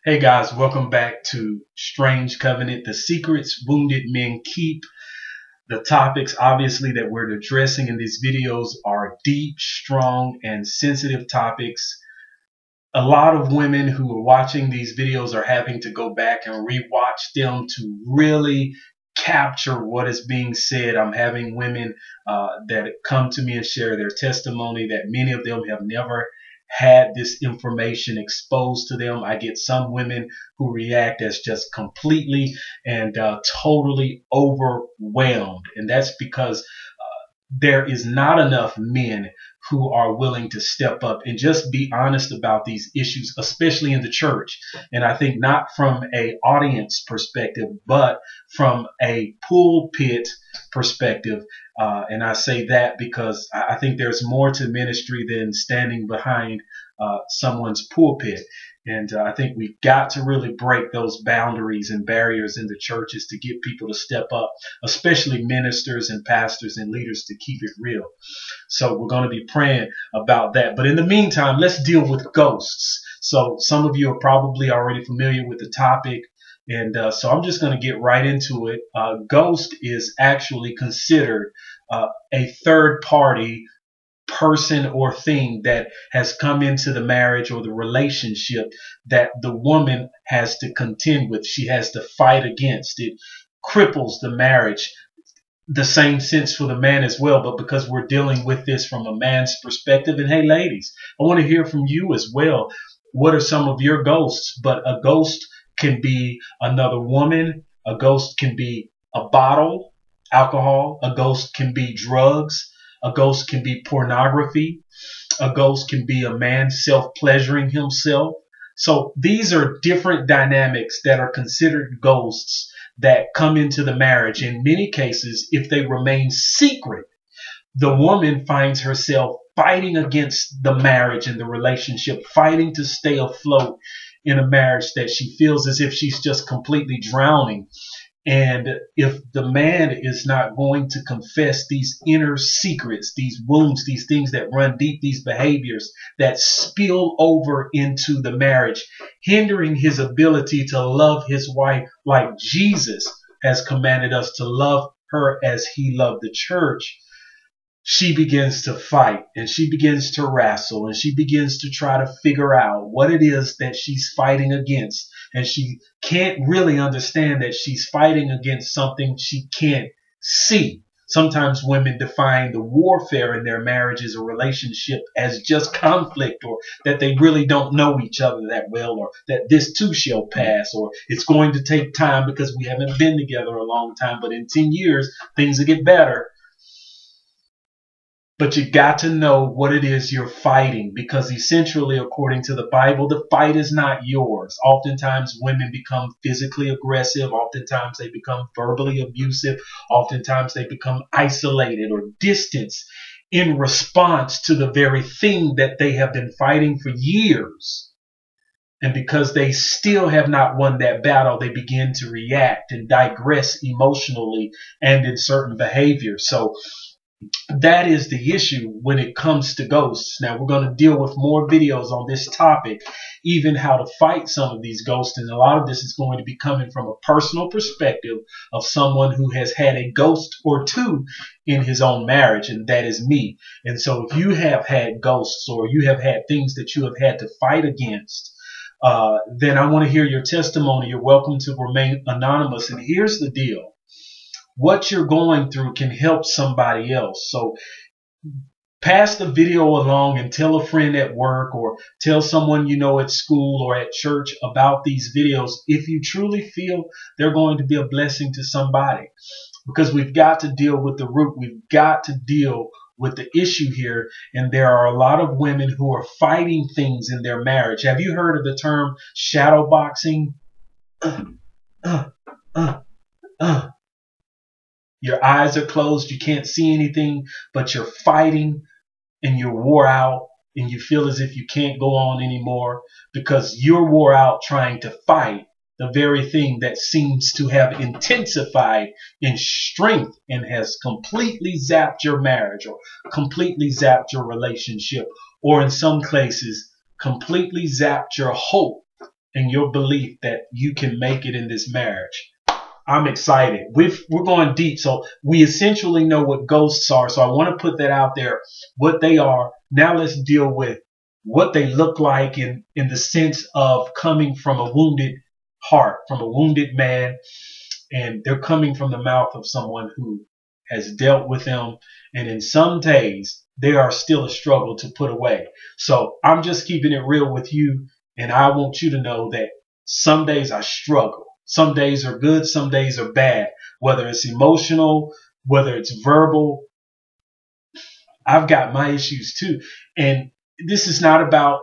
Hey guys, welcome back to Strange Covenant, the secrets wounded men keep. The topics obviously that we're addressing in these videos are deep, strong, and sensitive topics. A lot of women who are watching these videos are having to go back and rewatch them to really capture what is being said. I'm having women that come to me and share their testimony that many of them have never had this information exposed to them. I get some women who react as just completely and totally overwhelmed, and that's because there is not enough men who are willing to step up and just be honest about these issues, especially in the church. And I think not from a audience perspective, but from a pulpit perspective. And I say that because I think there's more to ministry than standing behind someone's pulpit. And I think we've got to really break those boundaries and barriers in the churches to get people to step up, especially ministers and pastors and leaders, to keep it real. So we're going to be praying about that. But in the meantime, let's deal with ghosts. So some of you are probably already familiar with the topic. And so I'm just going to get right into it. Ghost is actually considered a third party person or thing that has come into the marriage or the relationship that the woman has to contend with. She has to fight against. It cripples the marriage. The same sense for the man as well, but because we're dealing with this from a man's perspective. And hey, ladies, I want to hear from you as well. What are some of your ghosts? But a ghost can be another woman. A ghost can be a bottle, alcohol. A ghost can be drugs. A ghost can be pornography. A ghost can be a man self-pleasuring himself. So these are different dynamics that are considered ghosts that come into the marriage. In many cases, if they remain secret, the woman finds herself fighting against the marriage and the relationship, fighting to stay afloat in a marriage that she feels as if she's just completely drowning. And if the man is not going to confess these inner secrets, these wounds, these things that run deep, these behaviors that spill over into the marriage, hindering his ability to love his wife like Jesus has commanded us to love her as he loved the church, she begins to fight and she begins to wrestle and she begins to try to figure out what it is that she's fighting against. And she can't really understand that she's fighting against something she can't see. Sometimes women define the warfare in their marriages or relationship as just conflict, or that they really don't know each other that well, or that this too shall pass, or it's going to take time because we haven't been together a long time, but in 10 years things will get better. But you got to know what it is you're fighting, because essentially, according to the Bible, the fight is not yours. Oftentimes women become physically aggressive. Oftentimes they become verbally abusive. Oftentimes they become isolated or distant in response to the very thing that they have been fighting for years. And because they still have not won that battle, they begin to react and digress emotionally and in certain behaviors. So that is the issue when it comes to ghosts. Now, we're going to deal with more videos on this topic, even how to fight some of these ghosts. And a lot of this is going to be coming from a personal perspective of someone who has had a ghost or two in his own marriage, and that is me. And so if you have had ghosts or you have had things that you have had to fight against, then I want to hear your testimony. You're welcome to remain anonymous. And here's the deal. What you're going through can help somebody else. So pass the video along and tell a friend at work or tell someone you know at school or at church about these videos if you truly feel they're going to be a blessing to somebody. Because we've got to deal with the root. We've got to deal with the issue here. And there are a lot of women who are fighting things in their marriage. Have you heard of the term shadow boxing? Your eyes are closed, you can't see anything, but you're fighting and you're wore out and you feel as if you can't go on anymore because you're wore out trying to fight the very thing that seems to have intensified in strength and has completely zapped your marriage or completely zapped your relationship, or in some cases completely zapped your hope and your belief that you can make it in this marriage. I'm excited. We're going deep. So we essentially know what ghosts are. So I want to put that out there, what they are. Now let's deal with what they look like in the sense of coming from a wounded heart, from a wounded man. And they're coming from the mouth of someone who has dealt with them. And in some days, they are still a struggle to put away. So I'm just keeping it real with you. And I want you to know that some days I struggle. Some days are good, some days are bad. Whether it's emotional, whether it's verbal, I've got my issues too. And this is not about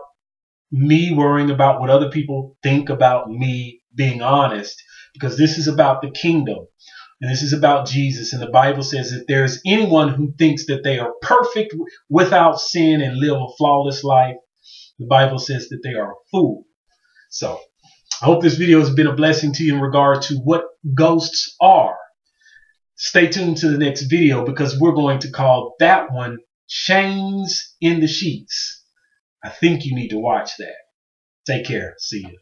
me worrying about what other people think about me being honest, because this is about the kingdom. And this is about Jesus. And the Bible says that there's anyone who thinks that they are perfect without sin and live a flawless life, the Bible says that they are a fool. So I hope this video has been a blessing to you in regard to what ghosts are. Stay tuned to the next video because we're going to call that one Chains in the Sheets. I think you need to watch that. Take care. See you.